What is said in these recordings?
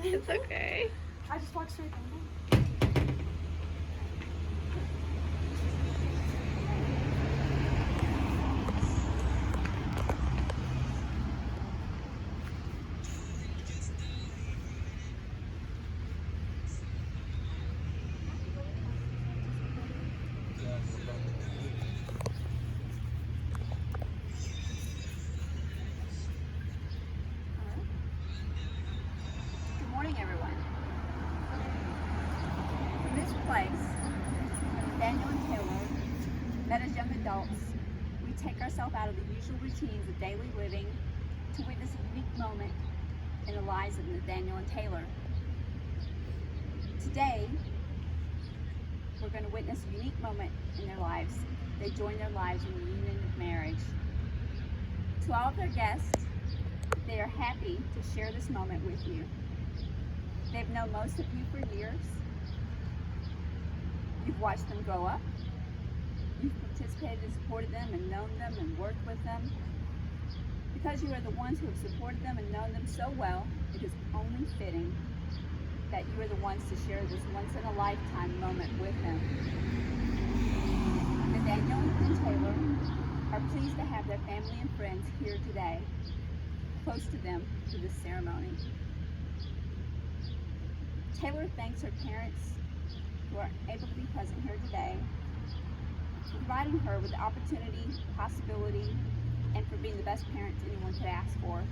It's okay. I just walked straight down. Good morning, everyone. In this place, Daniel and Taylor met as young adults. We take ourselves out of the usual routines of daily living to witness a unique moment in the lives of Nathaniel and Taylor. Today, we're going to witness a unique moment in their lives. They join their lives in the union of marriage. To all of their guests, they are happy to share this moment with you. They've known most of you for years. You've watched them grow up. You've participated and supported them and known them and worked with them. Because you are the ones who have supported them and known them so well, it is only fitting that you are the ones to share this once-in-a-lifetime moment with them. Nathaniel and Taylor are pleased to have their family and friends here today, close to them for this ceremony. Taylor thanks her parents who are able to be present here today, for providing her with the opportunity, possibility, and for being the best parents anyone could ask for.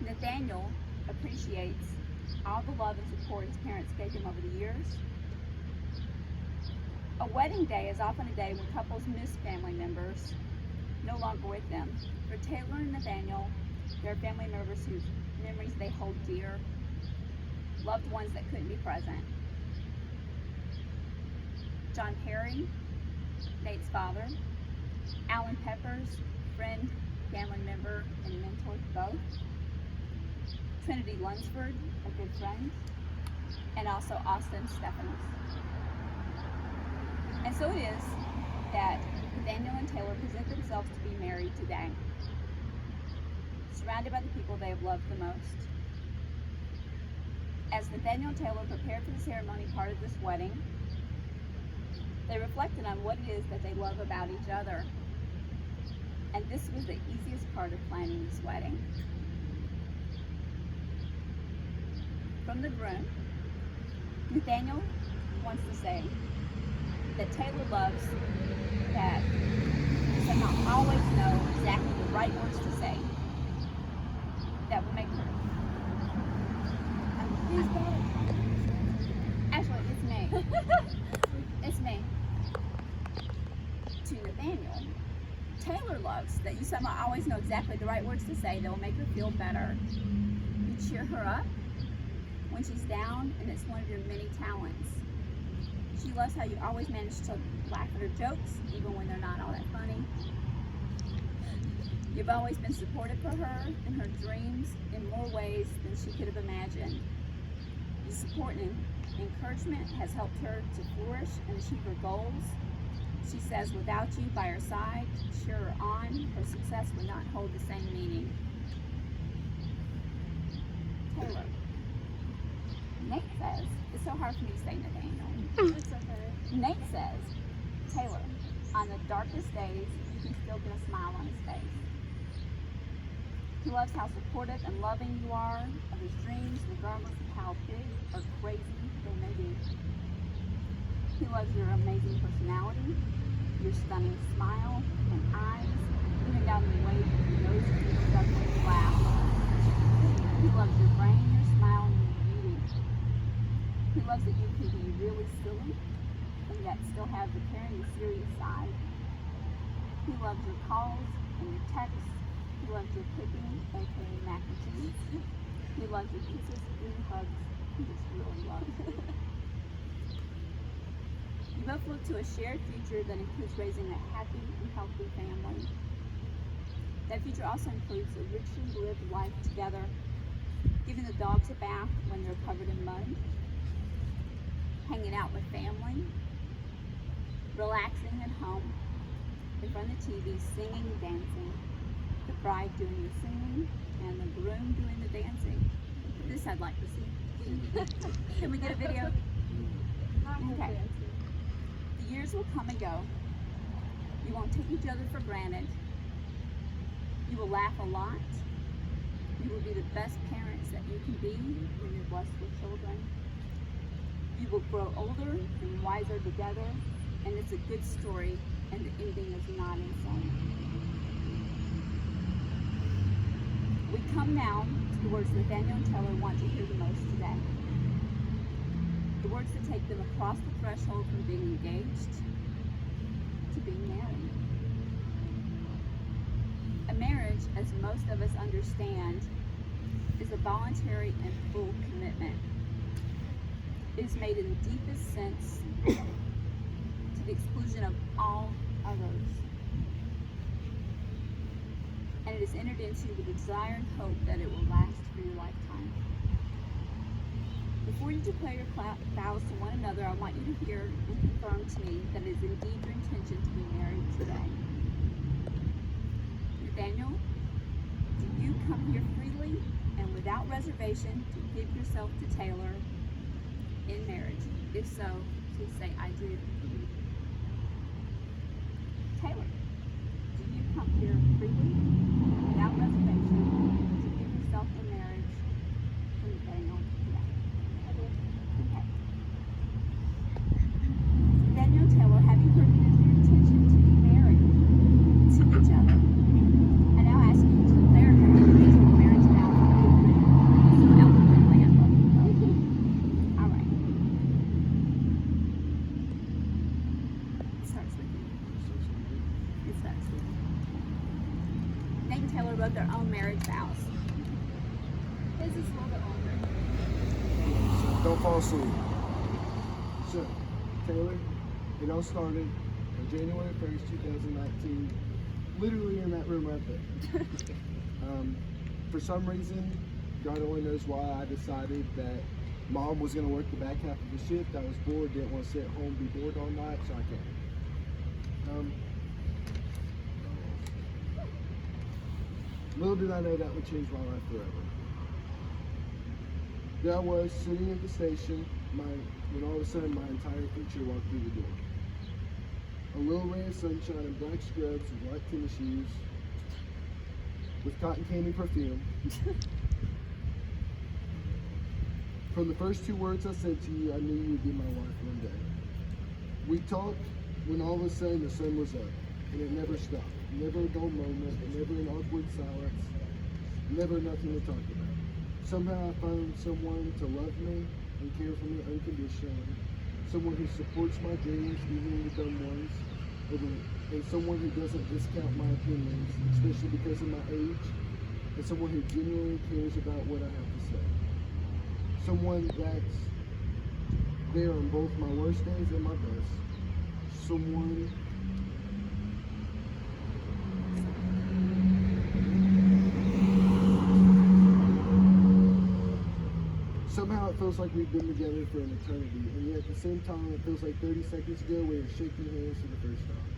Nathaniel appreciates all the love and support his parents gave him over the years. A wedding day is often a day when couples miss family members no longer with them. For Taylor and Nathaniel, there are family members whose memories they hold dear, loved ones that couldn't be present. John Perry, Nate's father, Alan Peppers, friend, family member, and mentor to both. Trinity Lunsford, a good friend, and also Austin Stephanus. And so it is that Nathaniel and Taylor present themselves to be married today, surrounded by the people they have loved the most. As Nathaniel and Taylor prepared for the ceremony part of this wedding, they reflected on what it is that they love about each other. And this was the easiest part of planning this wedding. From the groom, Nathaniel wants to say that Taylor loves that he does not always know exactly the right words to say that will make her. Actually, it's me. It's me. To Nathaniel, Taylor loves that you somehow always know exactly the right words to say that will make her feel better. You cheer her up when she's down, and it's one of your many talents. She loves how you always manage to laugh at her jokes, even when they're not all that funny. You've always been supportive for her and her dreams in more ways than she could have imagined. Your support and encouragement has helped her to flourish and achieve her goals. She says without you by her side, to cheer her on, her success would not hold the same meaning. Taylor. Nate says, it's so hard for me to say Nathaniel. It's okay. Nate says, Taylor, on the darkest days, you can still get a smile on his face. He loves how supportive and loving you are of his dreams, regardless of how big or crazy they may be. He loves your amazing personality, your stunning smile and eyes, even down the way your nose creeps up when you laugh. He loves your brain, your smile, and your beauty. He loves that you can be really silly and yet still have the caring and serious side. He loves your calls and your texts. He loves your cooking, aka mac and cheese. He loves your kisses and your hugs. He just really loves you. You both look to a shared future that includes raising a happy and healthy family. That future also includes a richly lived life together, giving the dogs a bath when they're covered in mud, hanging out with family, relaxing at home in front of the TV, singing and dancing, the bride doing the singing and the groom doing the dancing. This This I'd like to see. Can we get a video? Not good Okay. dancing. The years will come and go. You won't take each other for granted. You will laugh a lot. You will be the best parents that you can be when you're blessed with children. You will grow older and wiser together, and it's a good story, and the ending is not insane. We come now to the words Nathaniel and Taylor want to hear the most today. The words that take them across the threshold from being engaged to being married. A marriage, as most of us understand, is a voluntary and full commitment. It is made in the deepest sense to the exclusion of all others. And it is entered into with the desire and hope that it will last for your lifetime. Before you declare your vows to one another, I want you to hear and confirm to me that it is indeed your intention to be married today. Nathaniel, do you come here freely and without reservation to give yourself to Taylor in marriage? If so, please say, I do. Taylor, do you come here freely and without reservation to give yourself in marriage to Nathaniel today? I do. Okay. Nathaniel and Taylor, having heard that it is your intention to be married to each other, I now ask you to declare your individual marriage vows so eloquently. I love you. All right. It starts with you. It starts with you. Nate and Taylor wrote their own marriage vows. This is a little bit longer. Don't fall asleep. So, Taylor, it all started on January 1st, 2019, literally in that room right there. For some reason, God only knows why, I decided that Mom was going to work the back half of the shift. I was bored, didn't want to sit at home, be bored all night, so I came. Little did I know that would change my life forever. There I was, sitting at the station, when all of a sudden my entire future walked through the door. A little ray of sunshine in black scrubs and white tennis shoes, with cotton candy perfume. From the first two words I said to you, I knew you would be my wife one day. We talked when all of a sudden the sun was up, and it never stopped. Never a dull moment, never an awkward silence, never nothing to talk about. Somehow I found someone to love me and care for me unconditionally, someone who supports my dreams, even the dumb ones, and someone who doesn't discount my opinions, especially because of my age, and someone who genuinely cares about what I have to say. Someone that's there on both my worst days and my best. Someone somehow it feels like we've been together for an eternity, and yet at the same time it feels like 30 seconds ago we were shaking hands for the first time.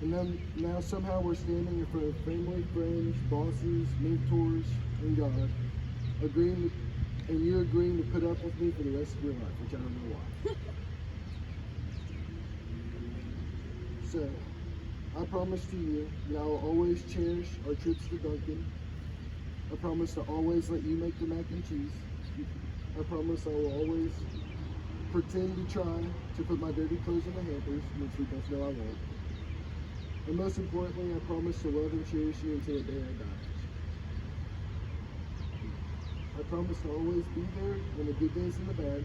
And then now somehow we're standing in front of family, friends, bosses, mentors, and God, you're agreeing to put up with me for the rest of your life, which I don't know why. So, I promise to you that I will always cherish our trips to Dunkin'. I promise to always let you make the mac and cheese. I promise I will always pretend to try to put my dirty clothes in the hampers, which we both know I won't. And most importantly, I promise to love and cherish you until the day I die. I promise to always be there in the good days and the bad.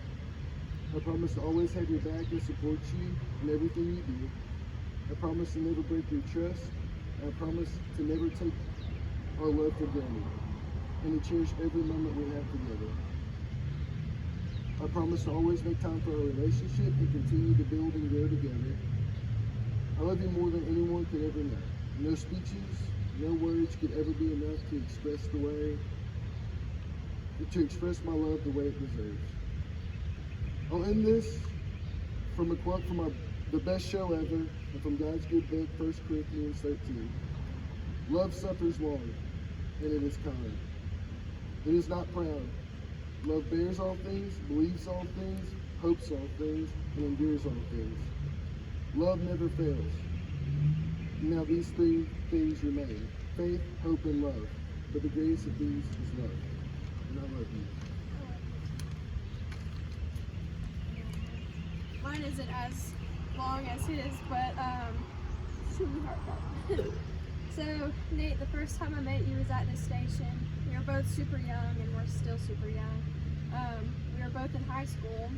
I promise to always have your back and support you in everything you do. I promise to never break your trust. I promise to never take our love for granted and to cherish every moment we have together. I promise to always make time for our relationship and continue to build and grow together. I love you more than anyone could ever know. No speeches, no words could ever be enough to express my love the way it deserves. I'll end this from a quote from the best show ever, and from God's good book, 1 Corinthians 13. Love suffers long, and it is kind. It is not proud. Love bears all things, believes all things, hopes all things, and endures all things. Love never fails. Now these three things remain: faith, hope, and love. But the greatest of these is love. And I love you. Mine isn't as long as his, but It's really heartfelt. so Nate, the first time I met you was at this station. We were both super young, and we're still super young. We were both in high school.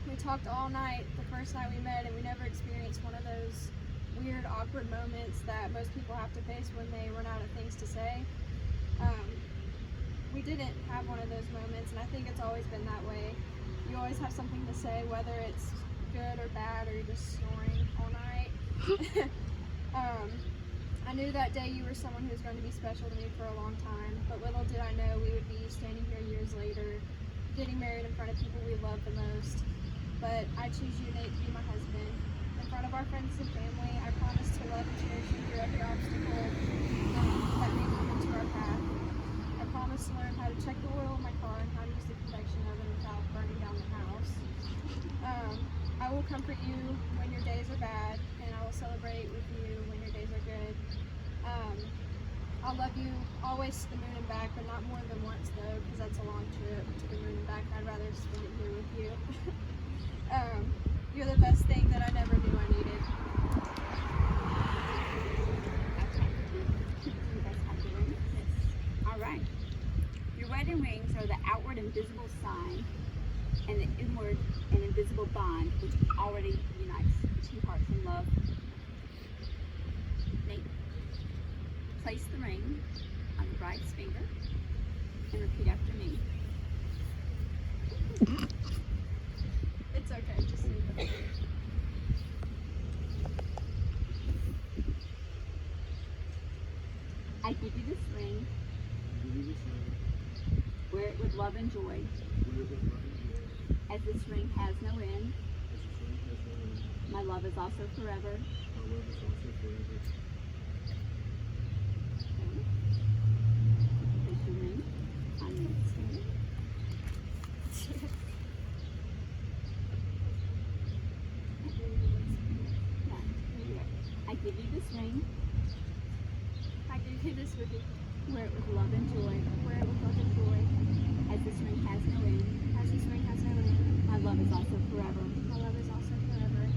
We talked all night the first night we met, and we never experienced one of those weird, awkward moments that most people have to face when they run out of things to say. We didn't have one of those moments, and I think it's always been that way. You always have something to say, whether it's good or bad, or you're just snoring all night. I knew that day you were someone who was going to be special to me for a long time, but little did I know we would be standing here years later, getting married in front of people we love the most. But I choose you, Nate, to be my husband. In front of our friends and family, I promise to love and cherish you through every obstacle that may come into our path. I promise to learn how to check the oil in my car and how to use the convection oven without burning down the house. I will comfort you when your days are bad, and I will celebrate with you when your days are good. I'll love you always to the moon and back, but not more than once though, because that's a long trip to the moon and back. I'd rather spend it here with you. You're the best thing that I never knew I needed. Okay. You guys have the rings? Yes. All right. Your wedding rings are the outward and visible sign and the inward and invisible bond which already unites two hearts in love. Nate, place the ring on the bride's finger and repeat after me. It's okay, just leave it. I give you this ring, Give you this ring. wear it with love and joy, Wear it with love and joy. as this ring has no end. As this ring has no end. My love is also forever. My love is also forever. Okay. Place your ring on Nate's finger. I give you this ring, I give you this ring. wear it with love and joy, Wear it with love and joy. as this ring has no end. As this ring has no end. My love is also forever. My love is also forever.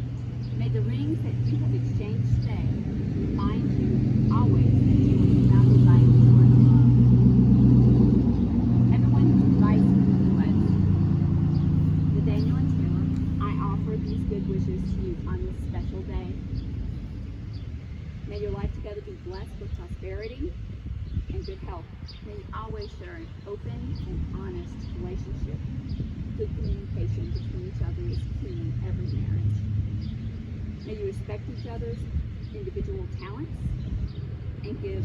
May the rings that you have exchanged today remind you always that you are surrounded by enduring love. Everyone who invites you to the wedding, Nathaniel and Taylor, I offer these good wishes to you on this special day. May your life together be blessed with prosperity and good health. May you always share an open and honest relationship. Good communication between each other is key in every marriage. May you respect each other's individual talents and give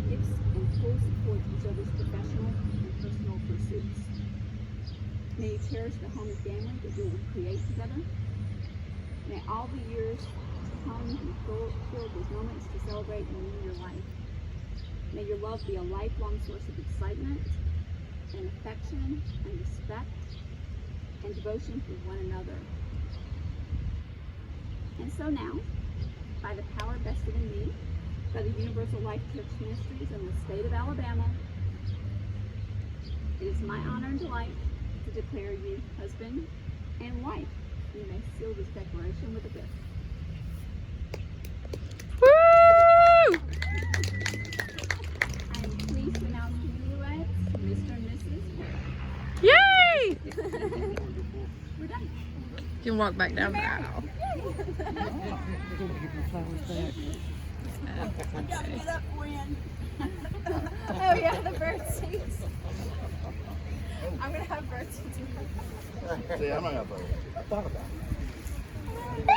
gifts and full support to each other's professional and personal pursuits. May you cherish the home and family that you will create together. May all the years to come be filled with moments to celebrate and renew your life. May your love be a lifelong source of excitement and affection and respect and devotion for one another. And so now, by the power vested in me by the Universal Life Church Ministries in the state of Alabama, it is my honor and delight to declare you husband and wife. You may seal this declaration with a gift. Woo! I am pleased to announce the newlyweds, Mr. and Mrs. Yay! We're done. You can walk back down the aisle. Oh yeah, the bird seats. I'm gonna have bird seats. See, I'm not gonna vote. I thought about it.